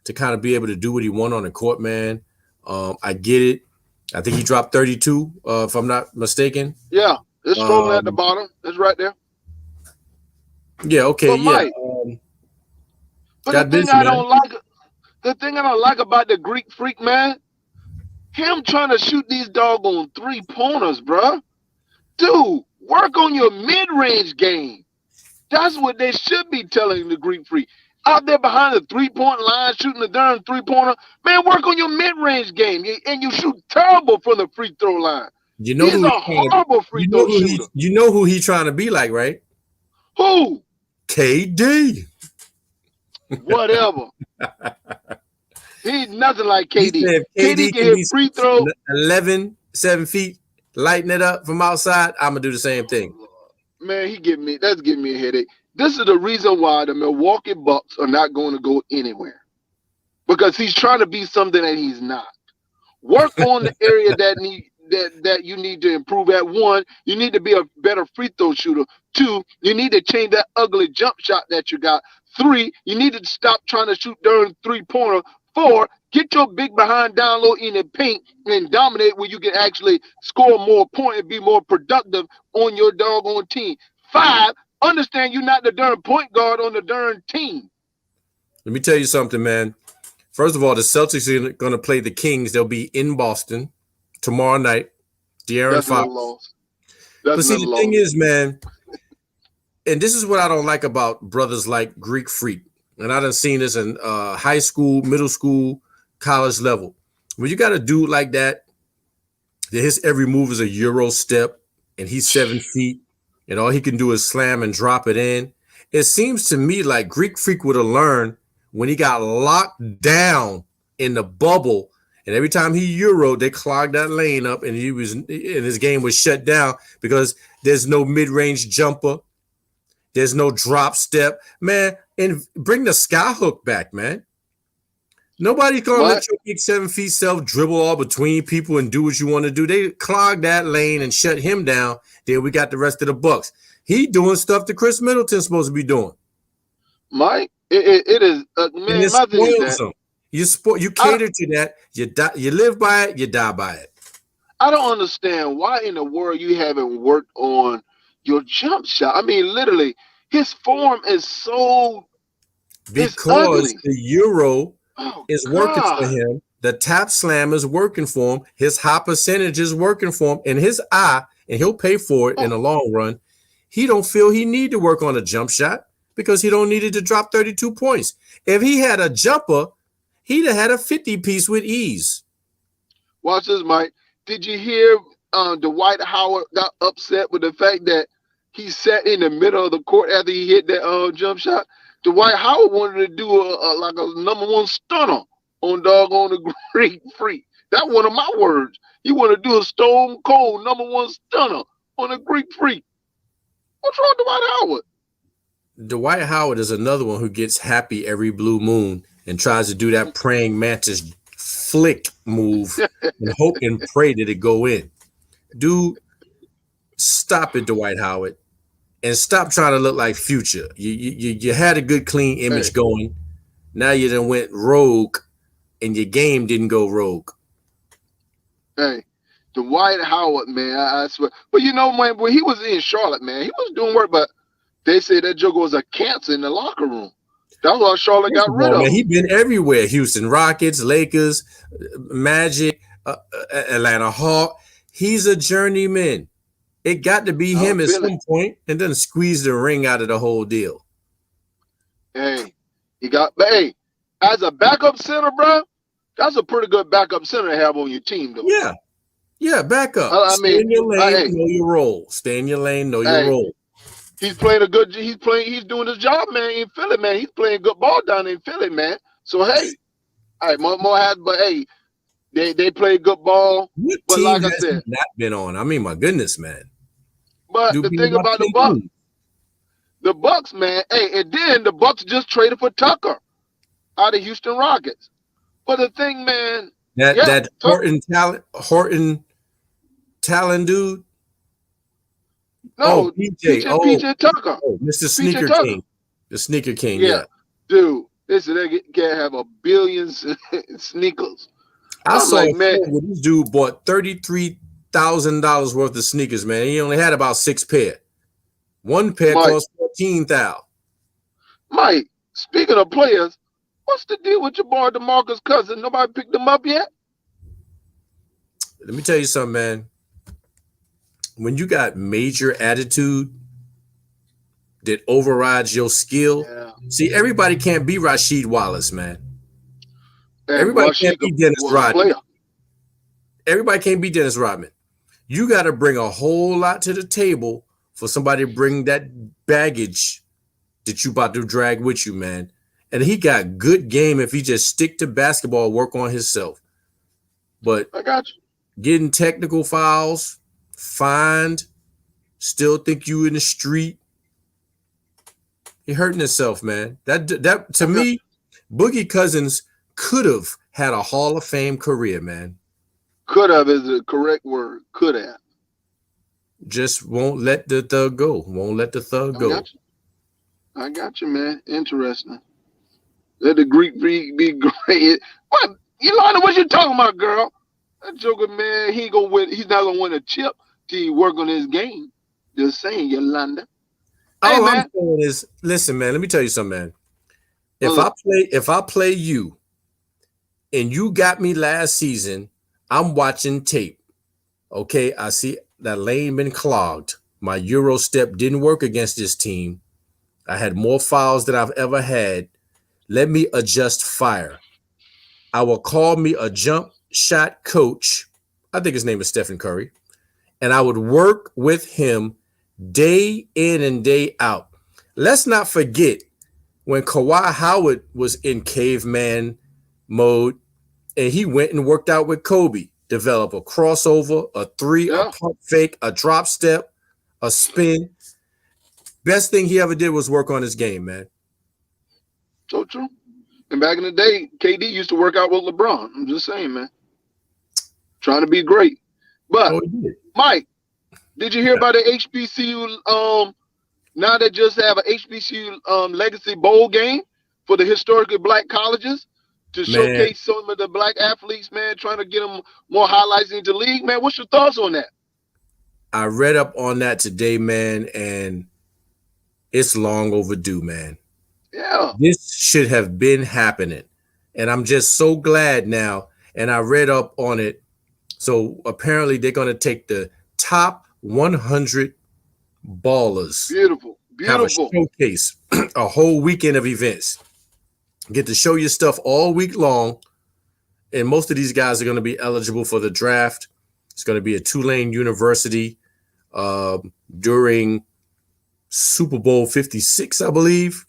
to kind of be able to do what he wants on the court, man. I get it. I think he dropped 32, if I'm not mistaken. Yeah. It's scrolling at the bottom. It's right there. Yeah, okay, But yeah. Mike, but Got busy, man. the thing I don't like about the Greek Freak, man, him trying to shoot these doggone 3-pointers, bruh. Dude, work on your mid-range game. That's what they should be telling the Greek Freak. Out there behind the 3-point line, shooting the darn 3-pointer. Man, work on your mid-range game. And you shoot terrible from the free throw line. You know He's who a horrible free throw shooter. You know who he's trying to be like, right? Who? KD. Whatever. He's nothing like KD. KD can hit free throw. 11, 7 feet, lighting it up from outside. I'm going to do the same thing. Man, that's giving me a headache. This is the reason why the Milwaukee Bucks are not going to go anywhere. Because he's trying to be something that he's not. Work on the area that you need to improve at. 1, you need to be a better free throw shooter. 2, you need to change that ugly jump shot that you got. 3, you need to stop trying to shoot during 3-pointer. 4, get your big behind down low in the paint and dominate where you can actually score more points and be more productive on your doggone team. 5, understand you're not the darn point guard on the darn team. Let me tell you something, man. First of all, the Celtics are going to play the Kings. They'll be in Boston tomorrow night. De'Aaron Fox. But see, the thing is, man, and this is what I don't like about brothers like Greek Freak. And I done seen this in high school, middle school, college level. When you got a dude like that his every move is a Euro step, and he's 7 feet, and all he can do is slam and drop it in. It seems to me like Greek Freak would have learned when he got locked down in the bubble, and every time he Euro, they clogged that lane up, and his game was shut down because there's no mid-range jumper. There's no drop step, man. And bring the sky hook back, man. Nobody's gonna let your big 7 feet self dribble all between people and do what you want to do. They clogged that lane and shut him down. Then we got the rest of the Bucks. He doing stuff that Chris Middleton's supposed to be doing. Mike, it is man. My thing is that you cater to that. You live by it. You die by it. I don't understand why in the world you haven't worked on your jump shot. I mean, literally, his form is so because the Euro is working for him. The tap slam is working for him. His high percentage is working for him. In his eye, and he'll pay for it in the long run. He don't feel he need to work on a jump shot because he don't need it to drop 32 points. If he had a jumper, he'd have had a 50-piece with ease. Watch this, Mike. Did you hear Dwight Howard got upset with the fact that he sat in the middle of the court after he hit that jump shot? Dwight Howard wanted to do like a number 1 stunner on doggone the Greek Freak. That's one of my words. He want to do a stone cold number 1 stunner on a Greek Freak. What's wrong with Dwight Howard? Dwight Howard is another one who gets happy every blue moon and tries to do that praying mantis flick move and hope and pray that it go in. Dude, stop it, Dwight Howard, and stop trying to look like Future. You had a good, clean image going. Now you done went rogue, and your game didn't go rogue. Hey, Dwight Howard, man, I swear. But you know, man, when he was in Charlotte, man, he was doing work, but they said that joker was a cancer in the locker room. That's why Charlotte got rid of him. He been everywhere. Houston Rockets, Lakers, Magic, Atlanta Hawks. He's a journeyman. It got to be him at some point, and then squeeze the ring out of the whole deal. Hey, as a backup center, bro, that's a pretty good backup center to have on your team, though. Yeah, backup. Stay in your lane, know your role. Stay in your lane, know your role. He's doing his job, man, in Philly, man. He's playing good ball down in Philly, man. So hey, all right, more has, but hey, they play good ball. What but team like I has said, not been on? I mean, my goodness, man. But the thing about the Bucks, man, and then the Bucks just traded for Tucker out of Houston Rockets. But the thing, man, that Horton talent dude. No, PJ Tucker. Oh, Mr. Sneaker King. The Sneaker King, yeah. Dude, listen, they can't have a billion sneakers. I saw like, man, this dude bought 33 $2,000 worth of sneakers, man. He only had about 6 pair. One pair Mike, cost $14,000. Mike, speaking of players, what's the deal with your boy DeMarcus Cousins? Nobody picked him up yet? Let me tell you something, man. When you got major attitude that overrides your skill, see, everybody can't be Rasheed Wallace, man. Everybody can't be Dennis Rodman. Everybody can't be Dennis Rodman. You got to bring a whole lot to the table for somebody to bring that baggage that you about to drag with you, man. And he got good game if he just stick to basketball, work on himself. But I got you. Getting technical fouls, fined, still think you in the street. He hurting himself, man. That to me, Boogie Cousins could have had a Hall of Fame career, man. Could have is the correct word. Could have. Just won't let the thug go. Won't let the thug go. I got you, man. Interesting. Let the Greek be great. What? Yolanda, what you talking about, girl? That joker, man, he gonna win. He's not gonna win a chip till he work on his game. Just saying, Yolanda. All I'm saying is, listen, man. Let me tell you something, man. If I play you, and you got me last season, I'm watching tape. Okay, I see that lane been clogged. My Euro step didn't work against this team. I had more fouls than I've ever had. Let me adjust fire. I will call me a jump shot coach. I think his name is Stephen Curry. And I would work with him day in and day out. Let's not forget when Kawhi Howard was in caveman mode and he went and worked out with Kobe, develop a crossover, a three, a pump fake, a drop step, a spin. Best thing he ever did was work on his game, man. So true. And back in the day, KD used to work out with LeBron. I'm just saying, man. Trying to be great. But, Mike, did you hear about the HBCU? Now they just have an HBCU Legacy Bowl game for the historically black colleges to showcase some of the black athletes, man, trying to get them more highlights into the league. Man, what's your thoughts on that? I read up on that today, man, and it's long overdue, man. Yeah. This should have been happening. And I'm just so glad now. And I read up on it. So apparently they're going to take the top 100 ballers. Beautiful. Have a showcase, a whole weekend of events. Get to show your stuff all week long. And most of these guys are going to be eligible for the draft. It's going to be at Tulane University during Super Bowl 56, I believe.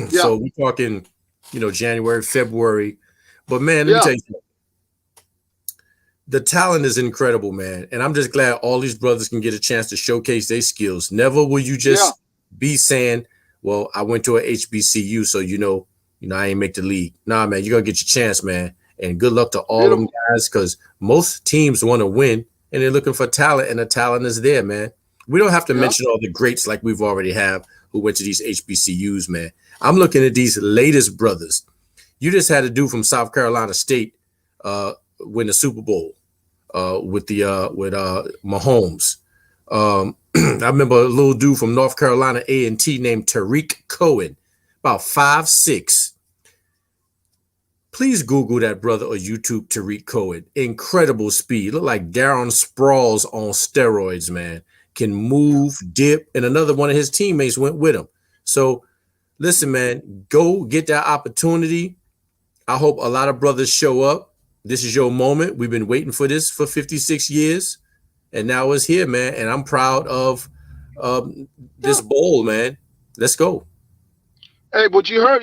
So we're talking, January, February. But, man, let me tell you something. The talent is incredible, man. And I'm just glad all these brothers can get a chance to showcase their skills. Never will you just be saying, well, I went to a HBCU, so, I ain't make the league. Nah, man, you're going to get your chance, man. And good luck to all them guys, because most teams want to win, and they're looking for talent, and the talent is there, man. We don't have to mention all the greats like we've already have who went to these HBCUs, man. I'm looking at these latest brothers. You just had a dude from South Carolina State win the Super Bowl with Mahomes. I remember a little dude from North Carolina A&T named Tariq Cohen, about 5'6". Please Google that brother or YouTube Tariq Cohen. Incredible speed. Look like Darren Sproles on steroids, man. Can move, dip, and another one of his teammates went with him. So, listen, man, go get that opportunity. I hope a lot of brothers show up. This is your moment. We've been waiting for this for 56 years, and now it's here, man. And I'm proud of this bowl, man. Let's go. Hey, but you heard,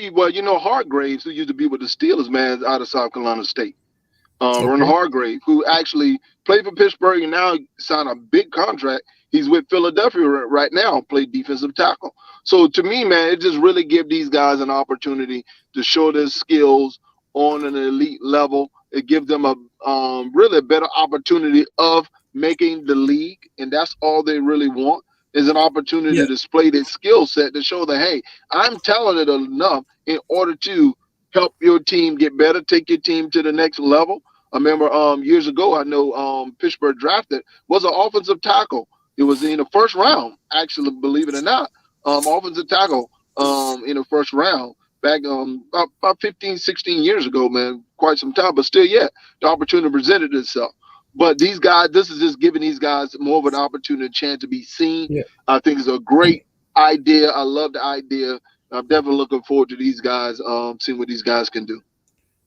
Hargraves, who used to be with the Steelers, man, out of South Carolina State. Ron Hargrave, who actually played for Pittsburgh and now signed a big contract. He's with Philadelphia right now, played defensive tackle. So to me, man, it just really gives these guys an opportunity to show their skills on an elite level. It gives them a really a better opportunity of making the league, and that's all they really want is an opportunity to display their skill set to show that, hey, I'm talented enough in order to help your team get better, take your team to the next level. I remember years ago, I know Pittsburgh drafted was an offensive tackle. It was in the first round, actually, believe it or not. Offensive tackle in the first round back about 15, 16 years ago, man, quite some time, but still, yeah, the opportunity presented itself. But these guys, this is just giving these guys more of an opportunity, a chance to be seen. Yeah. I think it's a great idea. I love the idea. I'm definitely looking forward to these guys, seeing what these guys can do.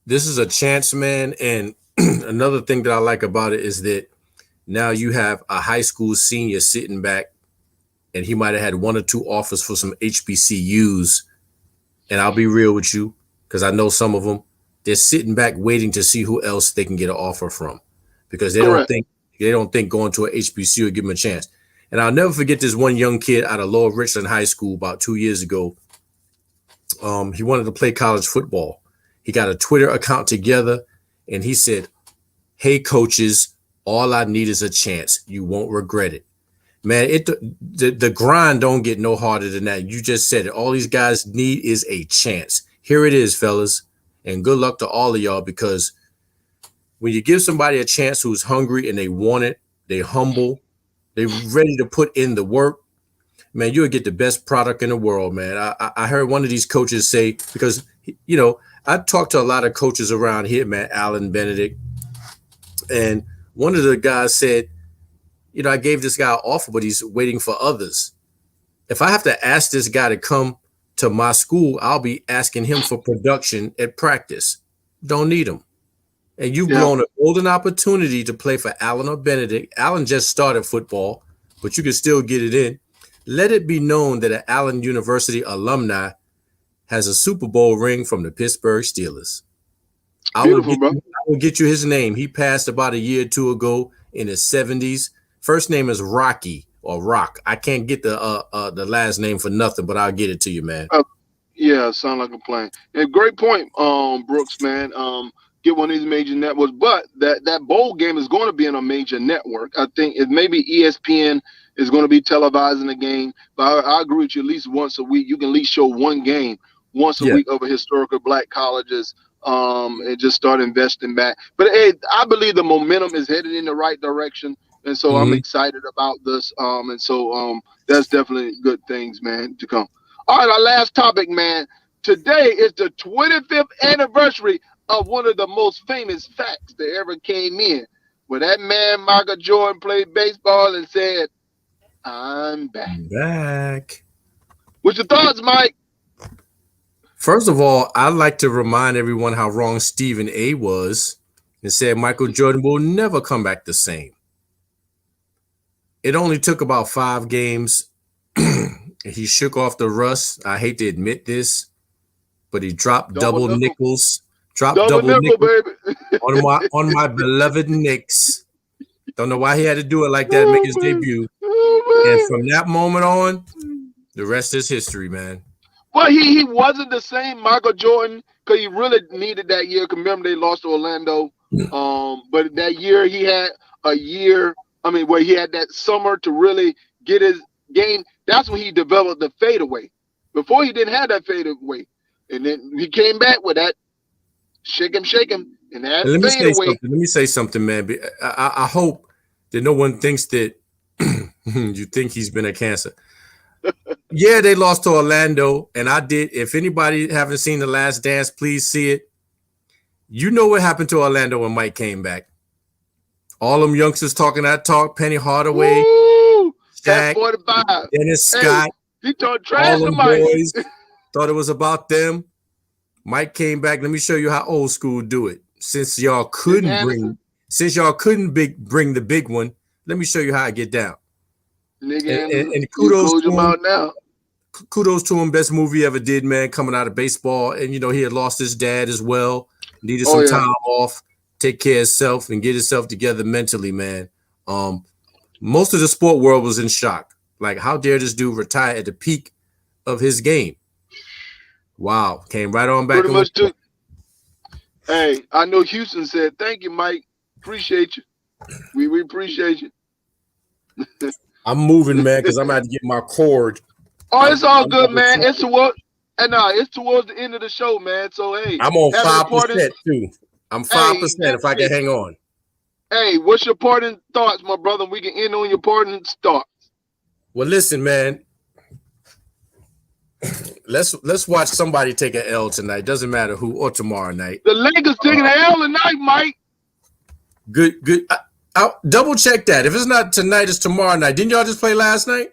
This is a chance, man. And another thing that I like about it is that now you have a high school senior sitting back, and he might have had one or two offers for some HBCUs. And I'll be real with you, because I know some of them, they're sitting back waiting to see who else they can get an offer from, because they don't think going to a HBCU will give them a chance. And I'll never forget this one young kid out of Lower Richland High School about 2 years ago. He wanted to play college football. He got a Twitter account together, and he said, "Hey, coaches, all I need is a chance. You won't regret it." Man, the grind don't get no harder than that. You just said it. All these guys need is a chance. Here it is, fellas. And good luck to all of y'all, because when you give somebody a chance who's hungry and they want it, they humble, they ready to put in the work, man, you'll get the best product in the world, man. I heard one of these coaches say, because, you know, I talked to a lot of coaches around here, man, Alan Benedict, and one of the guys said, you know, I gave this guy an offer, but he's waiting for others. If I have to ask this guy to come to my school, I'll be asking him for production at practice. Don't need him. And you've blown a golden opportunity to play for Alan or Benedict. Alan just started football, but you can still get it in. Let it be known that an Allen University alumni has a Super Bowl ring from the Pittsburgh Steelers. I will get you his name. He passed about a year or two ago in his 70s. First name is Rocky or Rock. I can't get the last name for nothing, but I'll get it to you, man. Yeah, sound like a plan. And great point, Brooks, man. Get one of these major networks, but that bowl game is going to be on a major network. I think it maybe ESPN is going to be televising the game, but I agree with you. At least once a week, you can at least show one game once a week over historical Black colleges, and just start investing back. But hey, I believe the momentum is headed in the right direction, and so I'm excited about this. And so that's definitely good things, man, to come. All right, our last topic, man. Today is the 25th anniversary of one of the most famous facts that ever came in, where that man Michael Jordan played baseball and said, "I'm back." Back. What's your thoughts, Mike? First of all, I'd like to remind everyone how wrong Stephen A. was and said Michael Jordan will never come back the same. It only took about 5 games. He shook off the rust. I hate to admit this, but he dropped double nickels. Double nickel, baby. on my beloved Knicks. Don't know why he had to do it like that, make his debut. And from that moment on, the rest is history, man. Well, he wasn't the same Michael Jordan, because he really needed that year. Remember, they lost to Orlando. But that year he had a year, where he had that summer to really get his game. That's when he developed the fadeaway. Before, he didn't have that fadeaway. And then he came back with that shake him, and that fadeaway. Let me say something, man. I hope that no one thinks that you think he's been a cancer. Yeah, they lost to Orlando, and I did. If anybody haven't seen The Last Dance, please see it. You know what happened to Orlando when Mike came back. All them youngsters talking that talk. Penny Hardaway, Shaq, 45. Dennis Scott. He talked trash to Mike. Boys thought it was about them. Mike came back. Let me show you how old school do it. Since y'all couldn't bring the big one, let me show you how I get down. And kudos to him. Now. Kudos to him. Best movie ever did, man. Coming out of baseball, and he had lost his dad as well. Needed some time off, take care of himself, and get himself together mentally, man. Most of the sport world was in shock. Like, how dare this dude retire at the peak of his game? Wow, came right on back. Hey, I know Houston said, "Thank you, Mike. Appreciate you. We appreciate you." I'm moving, man, because I'm about to get my cord. Oh, it's all good, man. It's towards the end of the show, man. So hey, I'm on 5% too. I'm 5% if I can hang on. Hey, what's your parting thoughts, my brother? We can end on your parting thoughts. Well, listen, man. Let's watch somebody take an L tonight. Doesn't matter who or tomorrow night. The Lakers taking an L tonight, Mike. Good. I'll double check that. If it's not tonight, it's tomorrow night. Didn't y'all just play last night?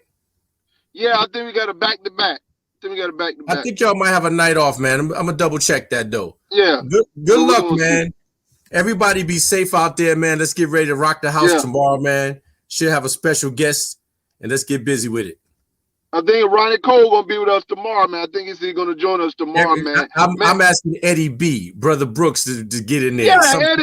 Yeah, I think we got a back-to-back. I think y'all might have a night off, man. I'm gonna double check that though. Yeah. Good luck, man. Everybody be safe out there, man. Let's get ready to rock the house tomorrow, man. Should have a special guest, and let's get busy with it. I think Ronnie Cole gonna be with us tomorrow, man. I think he's gonna join us tomorrow, man. I'm asking Eddie B, Brother Brooks, to get in there. Yeah,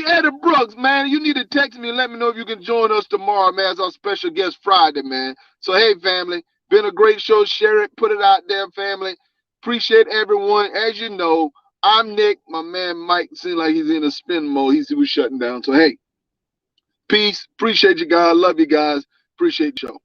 Eddie Brooks, man. You need to text me and let me know if you can join us tomorrow, man, as our special guest Friday, man. So, hey, family, been a great show. Share it, put it out there, family. Appreciate everyone. As you know, I'm Nick. My man Mike seems like he's in a spin mode. He was shutting down. So, hey, peace. Appreciate you guys. Love you guys. Appreciate the show.